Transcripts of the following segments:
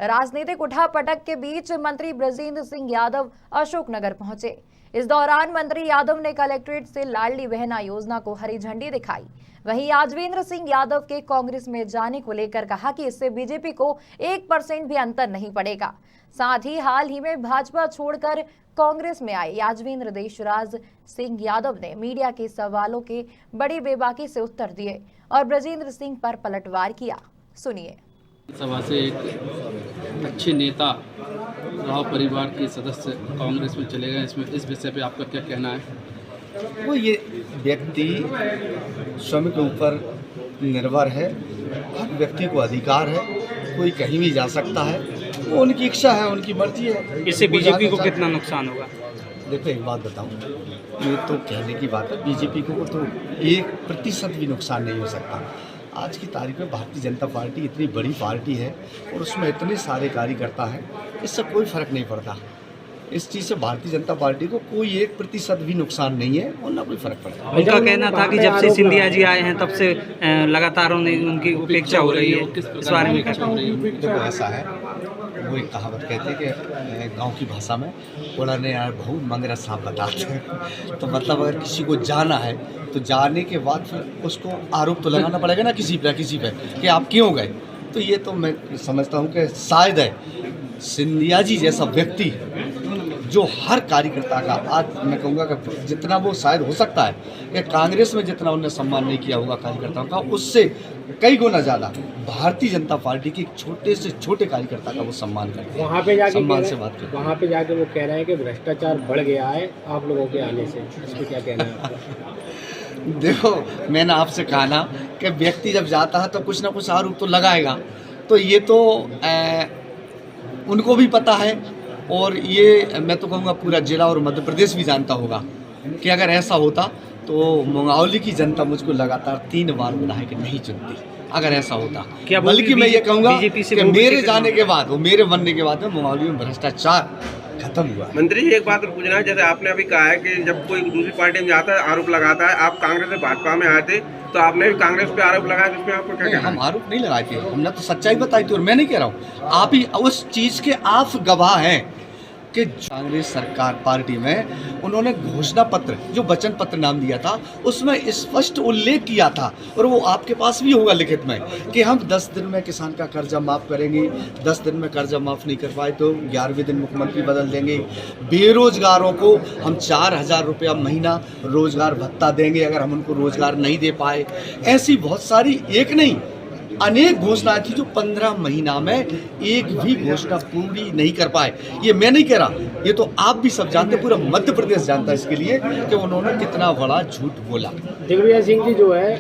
राजनीतिक उठापटक के बीच मंत्री बृजेंद्र सिंह यादव अशोकनगर पहुंचे। इस दौरान मंत्री यादव ने कलेक्ट्रेट से लाडली बहना योजना को हरी झंडी दिखाई। वहीं यादवेंद्र सिंह यादव के कांग्रेस में जाने को लेकर कहा कि इससे बीजेपी को 1% भी अंतर नहीं पड़ेगा। साथ ही हाल ही में भाजपा छोड़कर कांग्रेस में आए यादवेंद्र देशराज सिंह यादव ने मीडिया के सवालों के बड़ी बेबाकी से उत्तर दिए और बृजेंद्र सिंह पर पलटवार किया। सुनिए। सभा से एक अच्छे नेता राव परिवार के सदस्य कांग्रेस में चले गए, इसमें इस विषय पे आपका क्या कहना है? वो ये व्यक्ति स्वयं के ऊपर निर्भर है। हर व्यक्ति को अधिकार है, कोई कहीं भी जा सकता है, वो उनकी इच्छा है, उनकी मर्जी है। इससे बीजेपी को कितना नुकसान होगा? देखो एक बात बताऊं, ये तो कहने की बात है, बीजेपी को तो 1% भी नुकसान नहीं हो सकता। आज की तारीख में भारतीय जनता पार्टी इतनी बड़ी पार्टी है और उसमें इतने सारे कार्यकर्ता हैं, इससे कोई फर्क नहीं पड़ता। इस चीज़ से भारतीय जनता पार्टी को कोई 1% भी नुकसान नहीं है और ना कोई फर्क पड़ता। उनका कहना था कि जब से सिंधिया जी आए हैं तब से लगातार उनकी उपेक्षा हो रही है। इस बारे में देखो ऐसा है, वो एक कहावत कहते हैं कि गांव की भाषा में उड़ने यार बहुत मंगरा सांप बताते हैं। तो मतलब अगर किसी को जाना है तो जाने के बाद फिर उसको आरोप तो लगाना पड़ेगा ना किसी पे कि आप क्यों गए। तो ये तो मैं समझता हूँ कि शायद है सिंधिया जी जैसा व्यक्ति जो हर कार्यकर्ता का, आज मैं कहूँगा कि जितना वो शायद हो सकता है कि कांग्रेस में जितना उन्होंने सम्मान नहीं किया होगा कार्यकर्ताओं का, उससे कई गुना ज़्यादा भारतीय जनता पार्टी के छोटे से छोटे कार्यकर्ता का वो सम्मान करते हैं। वहाँ पे जाके सम्मान से बात करते हैं। वहाँ पे जाके वो कह रहे हैं कि भ्रष्टाचार बढ़ गया है आप लोगों के आने से, इस पर क्या कहना है आपका? देखो मैंने आपसे कहा ना कि व्यक्ति जब जाता है तो कुछ ना कुछ आरोप तो लगाएगा। तो ये तो उनको भी पता है और ये मैं तो कहूँगा पूरा जिला और मध्य प्रदेश भी जानता होगा कि अगर ऐसा होता तो मंगावली की जनता मुझको लगातार 3 बार विधायक नहीं चुनती। अगर ऐसा होता, बल्कि मैं ये कहूँगा कि मेरे जाने के बाद, वो मेरे बनने के बाद में मंगावली में भ्रष्टाचार खत्म हुआ। मंत्री जी एक बात पूछना है, जैसे आपने अभी कहा है कि जब कोई दूसरी पार्टी में जाता है आरोप लगाता है, आप कांग्रेस से भाजपा में आए थे तो आपने भी कांग्रेस पे आरोप लगाया, जिसमें आपको क्या कहना है? हम आरोप नहीं लगाए थे, हमने तो सच्चाई बताई थी। और मैं नहीं कह रहा हूँ, आप ही उस चीज़ के आप गवाह हैं कि कांग्रेस सरकार पार्टी में उन्होंने घोषणा पत्र, जो वचन पत्र नाम दिया था, उसमें स्पष्ट उल्लेख किया था और वो आपके पास भी होगा लिखित में कि हम 10 दिन में किसान का कर्जा माफ़ करेंगे। 10 दिन में कर्जा माफ़ नहीं कर पाए तो 11वें दिन मुख्यमंत्री बदल देंगे। बेरोजगारों को हम 4000 रुपया महीना रोजगार भत्ता देंगे अगर हम उनको रोजगार नहीं दे पाए। ऐसी बहुत सारी, एक नहीं अनेक घोषणाएं थी जो 15 महीना में एक भी घोषणा पूरी नहीं कर पाए। ये मैं नहीं कह रहा, ये तो आप भी सब जानते, पूरा मध्य प्रदेश जानता है इसके लिए कि उन्होंने कितना बड़ा झूठ बोला। दिग्विजय सिंह जी जो है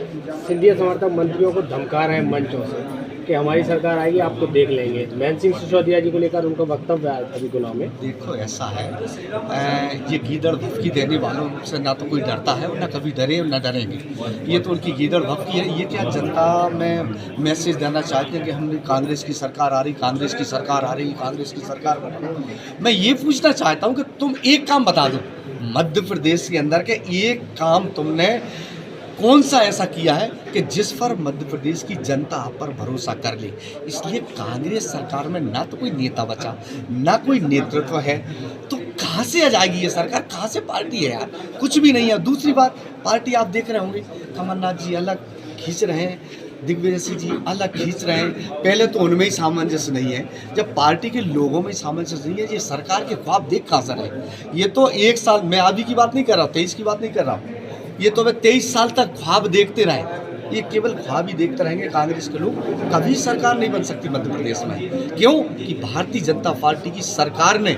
सिंधिया समर्थक मंत्रियों को धमका रहे हैं मंचों से कि हमारी सरकार आएगी आपको देख लेंगे। महेंद्र सिंह सिसोदिया जी को लेकर उनका वक्तव्य आया अभी गुना में। देखो ऐसा है, ये गीदड़ भभकी देने वालों से ना तो कोई डरता है और ना कभी डरे और ना डरेंगे। ये तो उनकी गीदड़ भभकी है। ये क्या जनता में मैसेज देना चाहते हैं कि हमने कांग्रेस की सरकार आ रही, कांग्रेस की सरकार आ रही, कांग्रेस की सरकार बना। मैं ये पूछना चाहता हूँ कि तुम एक काम बता दो मध्य प्रदेश के अंदर के, एक काम तुमने कौन सा ऐसा किया है कि जिस पर मध्य प्रदेश की जनता आप पर भरोसा कर ले। इसलिए कांग्रेस सरकार में ना तो कोई नेता बचा, ना कोई नेतृत्व है, तो कहाँ से आ जाएगी ये सरकार? कहाँ से पार्टी है यार? कुछ भी नहीं है। दूसरी बात, पार्टी आप देख रहे होंगे कमलनाथ जी अलग खींच रहे हैं, दिग्विजय सिंह जी अलग खींच रहे हैं। पहले तो उनमें ही सामंजस्य नहीं है, जब पार्टी के लोगों में सामंजस्य नहीं है, ये सरकार के ख्वाब देख कहाँ से रहे। ये तो 1 साल, मैं अभी की बात नहीं कर रहा हूँ, 23 की बात नहीं कर रहा हूँ, ये तो वे 23 साल तक ख्वाब देखते रहे। ये केवल ख्वाब ही देखते रहेंगे कांग्रेस के लोग। कभी सरकार नहीं बन सकती मध्य प्रदेश में। क्यों? कि भारतीय जनता पार्टी की सरकार ने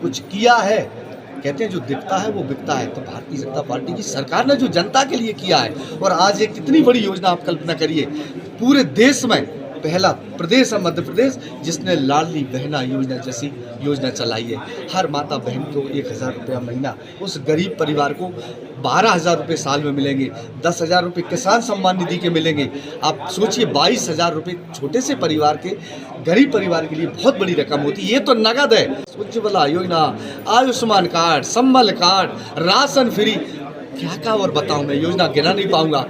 कुछ किया है। कहते हैं जो दिखता है वो बिकता है। तो भारतीय जनता पार्टी की सरकार ने जो जनता के लिए किया है, और आज एक कितनी बड़ी योजना आप कल्पना करिए, पूरे देश में पहला प्रदेश है मध्य प्रदेश जिसने लाडली बहना योजना जैसी योजना चलाई है। हर माता बहन को 1000 रुपया महीना, उस गरीब परिवार को 12,000 रुपये साल में मिलेंगे, 10,000 रुपये किसान सम्मान निधि के मिलेंगे। आप सोचिए 22,000 रुपये छोटे से परिवार के, गरीब परिवार के लिए बहुत बड़ी रकम होती है। ये तो नगद है। उज्ज्वला योजना, आयुष्मान कार्ड, संबल कार्ड, राशन फ्री, क्या क्या और बताऊं, मैं योजना गिना नहीं पाऊंगा।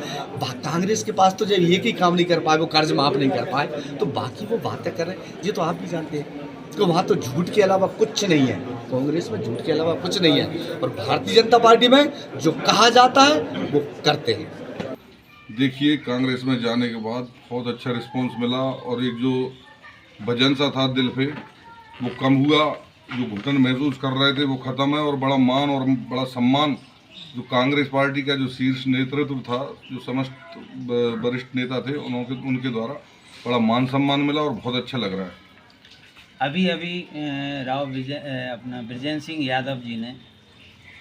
कांग्रेस के पास तो जब एक ही काम नहीं कर पाए, वो कर्ज माफ नहीं कर पाए, तो बाकी वो बातें कर रहे हैं, ये तो आप भी जानते हैं कि वहाँ तो झूठ के अलावा कुछ नहीं है। कांग्रेस में झूठ के अलावा कुछ नहीं है, और भारतीय जनता पार्टी में जो कहा जाता है वो करते हैं। देखिए, कांग्रेस में जाने के बाद बहुत अच्छा रिस्पांस मिला, और एक जो वजन सा था दिल पे वो कम हुआ, जो घुटन महसूस कर रहे थे वो ख़त्म है, और बड़ा मान और बड़ा सम्मान जो कांग्रेस पार्टी का जो शीर्ष नेतृत्व था, जो समस्त वरिष्ठ नेता थे, उनके द्वारा बड़ा मान सम्मान मिला और बहुत अच्छा लग रहा है। अभी अपना बृजेंद्र सिंह यादव जी ने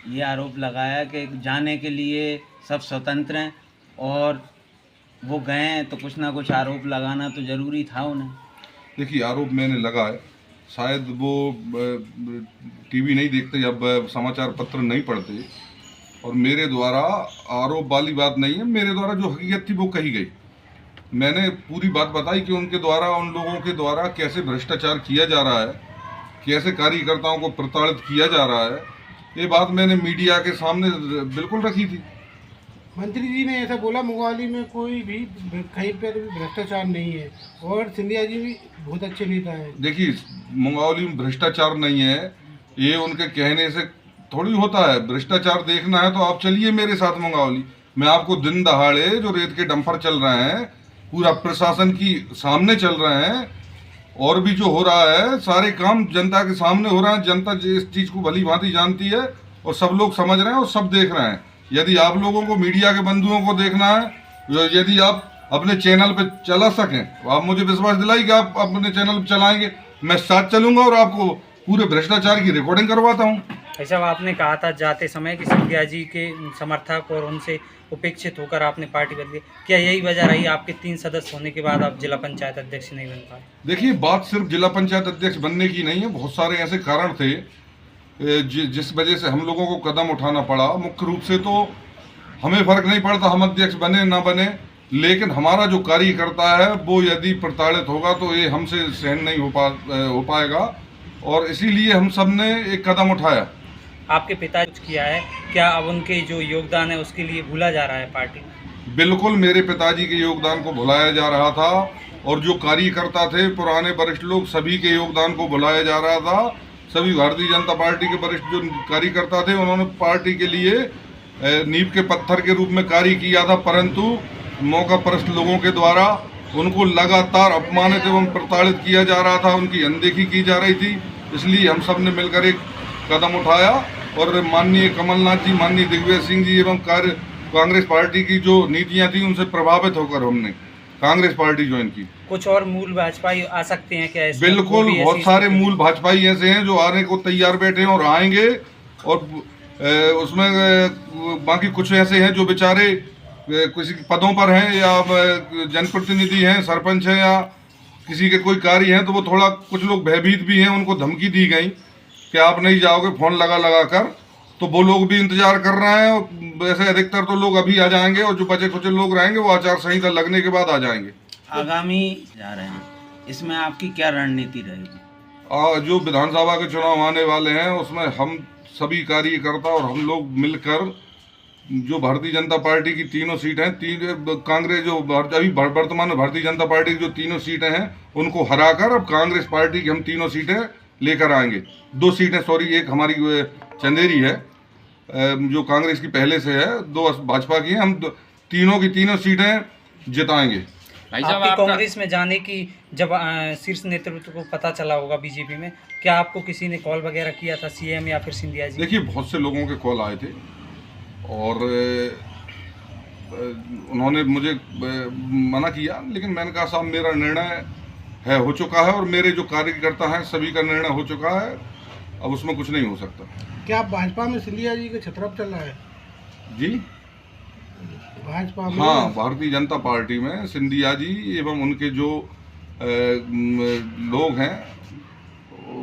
ये आरोप लगाया कि जाने के लिए सब स्वतंत्र हैं, और वो गए हैं तो कुछ ना कुछ आरोप लगाना तो ज़रूरी था उन्हें। देखिए, आरोप मैंने लगाए, शायद वो टीवी नहीं देखते या समाचार पत्र नहीं पढ़ते, और मेरे द्वारा आरोप वाली बात नहीं है, मेरे द्वारा जो हकीकत थी वो कही गई। मैंने पूरी बात बताई कि उनके द्वारा, उन लोगों के द्वारा कैसे भ्रष्टाचार किया जा रहा है, कैसे कार्यकर्ताओं को प्रताड़ित किया जा रहा है, ये बात मैंने मीडिया के सामने बिल्कुल रखी थी। मंत्री जी ने ऐसा बोला, मुंगावली में कोई भी कहीं पर भी भ्रष्टाचार नहीं है, और सिंधिया जी भी बहुत अच्छे नेता हैं। देखिए, मुंगावली में भ्रष्टाचार नहीं है, ये उनके कहने से थोड़ी होता है। भ्रष्टाचार देखना है तो आप चलिए मेरे साथ मुंगावली, मैं आपको दिन दहाड़े जो रेत के डंपर चल रहे हैं, पूरा प्रशासन की सामने चल रहे हैं, और भी जो हो रहा है सारे काम जनता के सामने हो रहा है। जनता इस चीज़ को भली भांति जानती है, और सब लोग समझ रहे हैं और सब देख रहे हैं। यदि आप लोगों को, मीडिया के बंधुओं को देखना है, यदि आप अपने चैनल पे चला सकें तो आप मुझे विश्वास दिलाइए कि आप अपने चैनल पे चलाएंगे, मैं साथ चलूंगा और आपको पूरे भ्रष्टाचार की रिकॉर्डिंग करवाता हूँ। ऐसा आपने कहा था जाते समय कि सिंधिया जी के समर्थक और उनसे उपेक्षित होकर आपने पार्टी बदली, क्या यही वजह रही आपके 3 सदस्य होने के बाद आप जिला पंचायत अध्यक्ष नहीं बन पाए? देखिए, बात सिर्फ जिला पंचायत अध्यक्ष बनने की नहीं है, बहुत सारे ऐसे कारण थे जिस वजह से हम लोगों को कदम उठाना पड़ा। मुख्य रूप से तो हमें फर्क नहीं पड़ता हम अध्यक्ष बने ना बने, लेकिन हमारा जो कार्यकर्ता है वो यदि प्रताड़ित होगा तो ये हमसे सहन नहीं हो पाएगा, और इसीलिए हम सब ने एक कदम उठाया। आपके पिता कुछ किया है क्या? अब उनके जो योगदान है उसके लिए भूला जा रहा है पार्टी? बिल्कुल, मेरे पिताजी के योगदान को भुलाया जा रहा था, और जो कार्यकर्ता थे पुराने वरिष्ठ लोग, सभी के योगदान को भुलाया जा रहा था। सभी भारतीय जनता पार्टी के वरिष्ठ जो कार्यकर्ता थे उन्होंने पार्टी के लिए नींव के पत्थर के रूप में कार्य किया था, परंतु मौका परस्त लोगों के द्वारा उनको लगातार अपमानित एवं प्रताड़ित किया जा रहा था, उनकी अनदेखी की जा रही थी। इसलिए हम सब ने मिलकर एक कदम उठाया, और माननीय कमलनाथ जी, माननीय दिग्विजय सिंह जी एवं कांग्रेस पार्टी की जो नीतियां थी उनसे प्रभावित होकर हमने कांग्रेस पार्टी ज्वाइन की। कुछ और मूल भाजपाई आ सकते हैं क्या? बिल्कुल, बहुत सारे मूल भाजपाई ऐसे हैं जो आने को तैयार बैठे हैं और आएंगे, और उसमें बाकी कुछ ऐसे हैं जो बेचारे किसी पदों पर हैं या जनप्रतिनिधि हैं, सरपंच हैं, या किसी के कोई कार्य हैं, तो वो थोड़ा कुछ लोग भयभीत भी हैं। उनको धमकी दी गई कि आप नहीं जाओगे फोन लगा कर, तो वो लोग भी इंतजार कर रहे हैं। वैसे अधिकतर तो लोग अभी आ जाएंगे, और जो बचे कुछ लोग रहेंगे वो आचार संहिता लगने के बाद आ जाएंगे। आगामी जा रहे हैं, इसमें आपकी क्या रणनीति रहेगी? जो विधानसभा के चुनाव आने वाले हैं उसमें हम सभी कार्यकर्ता और हम लोग मिलकर जो भारतीय जनता पार्टी की तीनों सीटें हैं, कांग्रेस जो अभी वर्तमान में भारतीय जनता पार्टी की जो तीनों सीटें हैं उनको हराकर अब कांग्रेस पार्टी की हम तीनों सीटें लेकर आएंगे। 2 सीटें, सॉरी, एक हमारी चंदेरी है जो कांग्रेस की पहले से है, 2 भाजपा की हैं। हम तीनों की तीनों सीटें जिताएंगे। आपकी कांग्रेस में जाने की जब शीर्ष नेतृत्व को पता चला होगा बीजेपी में, क्या आपको किसी ने कॉल वगैरह किया था, सीएम या फिर सिंधिया जी? देखिए, बहुत से लोगों के कॉल आए थे, और उन्होंने मुझे मना किया, लेकिन मैंने कहा साहब मेरा निर्णय है, हो चुका है, और मेरे जो कार्यकर्ता हैं सभी का निर्णय हो चुका है, अब उसमें कुछ नहीं हो सकता। क्या भाजपा में सिंधिया जी का छत्रप चल रहा है? जी, भाजपा में? हाँ, भारतीय जनता पार्टी में सिंधिया जी एवं उनके जो लोग हैं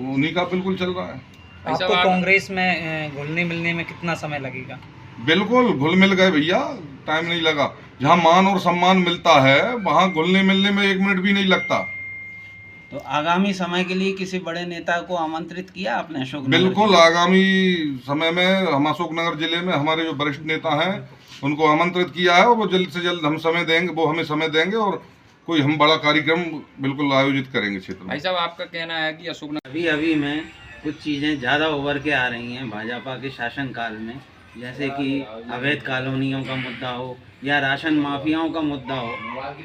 उन्हीं का बिल्कुल चल रहा है। आपको कांग्रेस में घुलने मिलने में कितना समय लगेगा? बिल्कुल घुल मिल गए भैया, टाइम नहीं लगा। जहाँ मान और सम्मान मिलता है वहाँ घुलने मिलने में 1 मिनट भी नहीं लगता। तो आगामी समय के लिए किसी बड़े नेता को आमंत्रित किया आपने अशोकनगर? बिल्कुल, आगामी समय में हम अशोकनगर जिले में हमारे जो वरिष्ठ नेता हैं उनको आमंत्रित किया है और वो जल्द से जल्द हमें समय देंगे और कोई हम बड़ा कार्यक्रम बिल्कुल आयोजित करेंगे क्षेत्र में। भाई साहब, आपका कहना है कि अशोकनगर अभी में कुछ चीज़ें ज़्यादा उभर के आ रही हैं भाजपा के शासनकाल में, जैसे कि अवैध कॉलोनियों का मुद्दा हो या राशन माफियाओं का मुद्दा हो,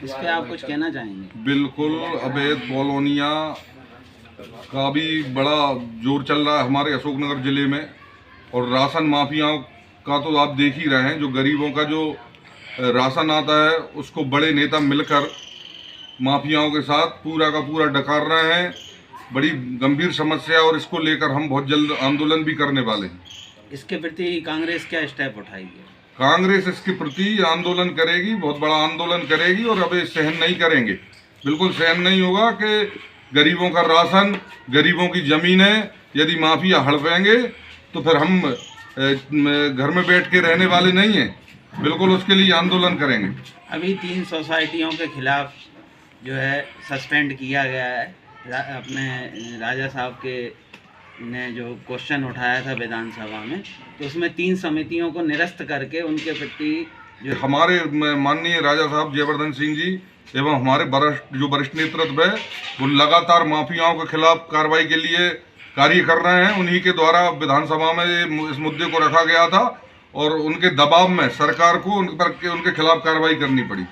इस पर आप कुछ कहना चाहेंगे? बिल्कुल, अवैध कॉलोनियाँ का भी बड़ा जोर चल रहा है हमारे अशोकनगर जिले में और राशन माफियाओं का तो आप देख ही रहे हैं। जो गरीबों का जो राशन आता है उसको बड़े नेता मिलकर माफियाओं के साथ पूरा का पूरा डकार रहे हैं। बड़ी गंभीर समस्या और इसको लेकर हम बहुत जल्द आंदोलन भी करने वाले हैं। इसके प्रति कांग्रेस क्या स्टेप उठाएगी? कांग्रेस इसके प्रति आंदोलन करेगी, बहुत बड़ा आंदोलन करेगी और अब ये सहन नहीं करेंगे। बिल्कुल सहन नहीं होगा कि गरीबों का राशन, गरीबों की ज़मीनें यदि माफिया हड़पेंगे तो फिर हम घर में बैठ के रहने वाले नहीं हैं। बिल्कुल उसके लिए आंदोलन करेंगे। अभी 3 सोसाइटियों के खिलाफ जो है सस्पेंड किया गया है। अपने राजा साहब के ने जो क्वेश्चन उठाया था विधानसभा में, तो उसमें 3 समितियों को निरस्त करके उनके प्रति जो हमारे माननीय राजा साहब जयवर्धन सिंह जी एवं हमारे वरिष्ठ नेतृत्व है वो लगातार माफियाओं के खिलाफ कार्रवाई के लिए कार्य कर रहे हैं। उन्हीं के द्वारा विधानसभा में इस मुद्दे को रखा गया था और उनके दबाव में सरकार को उनके खिलाफ कार्रवाई करनी पड़ी।